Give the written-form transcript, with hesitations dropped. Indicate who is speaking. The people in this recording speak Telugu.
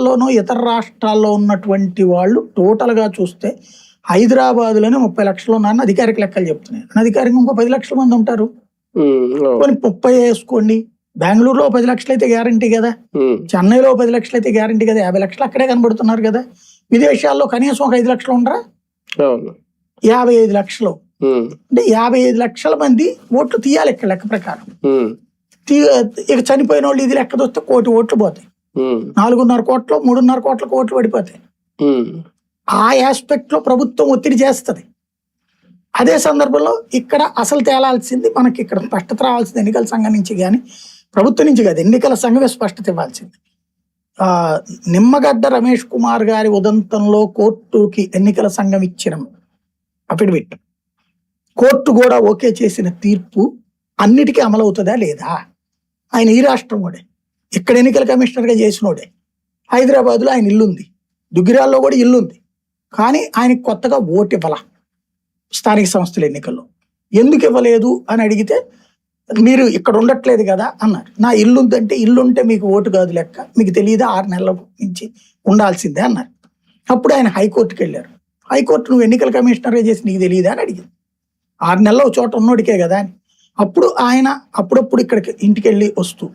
Speaker 1: రాష్ట్రాల్లోనూ ఇతర రాష్ట్రాల్లో ఉన్నటువంటి వాళ్ళు టోటల్గా చూస్తే హైదరాబాద్లోనే 30 లక్షలు ఉన్నారని అధికారిక లెక్కలు చెప్తున్నాయి. అధికారికంగా ఇంకో 10 లక్షల మంది ఉంటారు. కొన్ని 30 వేసుకోండి. బెంగళూరులో 10 లక్షలు అయితే గ్యారంటీ కదా, చెన్నైలో 10 లక్షలు అయితే గ్యారంటీ కదా, 50 లక్షలు అక్కడే కనబడుతున్నారు కదా. విదేశాల్లో కనీసం ఒక 5 లక్షలు ఉండరా? 55 లక్షలు అంటే 55 లక్షల మంది ఓట్లు తీయాలి ఇక్కడ లెక్క ప్రకారం. ఇక చనిపోయిన వాళ్ళు ఇది లెక్క చూస్తే 1 కోటి ఓట్లు పోతాయి. 4.5 కోట్లు 3.5 కోట్లకు ఓట్లు పడిపోతాయి. ఆ ఆస్పెక్ట్ లో ప్రభుత్వం ఒత్తిడి చేస్తుంది. అదే సందర్భంలో ఇక్కడ అసలు తేలాల్సింది, మనకి ఇక్కడ స్పష్టత రావాల్సింది ఎన్నికల సంఘం నుంచి కానీ ప్రభుత్వం నుంచి కాదు, ఎన్నికల సంఘమే స్పష్టత ఇవ్వాల్సింది. నిమ్మగడ్డ రమేష్ కుమార్ గారి ఉదంతంలో కోర్టుకి ఎన్నికల సంఘం ఇచ్చిన అఫిడవిట్, కోర్టు కూడా ఓకే చేసిన తీర్పు అన్నిటికీ అమలవుతుందా లేదా? ఆయన ఈ రాష్ట్రం వాడే, ఇక్కడ ఎన్నికల కమిషనర్గా చేసినోడే, హైదరాబాద్లో ఆయన ఇల్లుంది, దుగ్గిరాల్లో కూడా ఇల్లుంది. కానీ ఆయనకు కొత్తగా ఓటు ఇవ్వాల స్థానిక సంస్థల ఎన్నికల్లో. ఎందుకు ఇవ్వలేదు అని అడిగితే మీరు ఇక్కడ ఉండట్లేదు కదా అన్నారు. నా ఇల్లు ఉందంటే, ఇల్లు ఉంటే మీకు ఓటు కాదు లెక్క, మీకు తెలియదా 6 నెలల నుంచి ఉండాల్సిందే అన్నారు. అప్పుడు ఆయన హైకోర్టుకి వెళ్ళారు. హైకోర్టు నువ్వు ఎన్నికల కమిషనర్గా చేసి నీకు తెలియదా అని అడిగింది. 6 నెలల చోట ఉన్నోడికే కదా అని. అప్పుడు ఆయన అప్పుడప్పుడు ఇక్కడికి ఇంటికి వెళ్ళి వస్తూ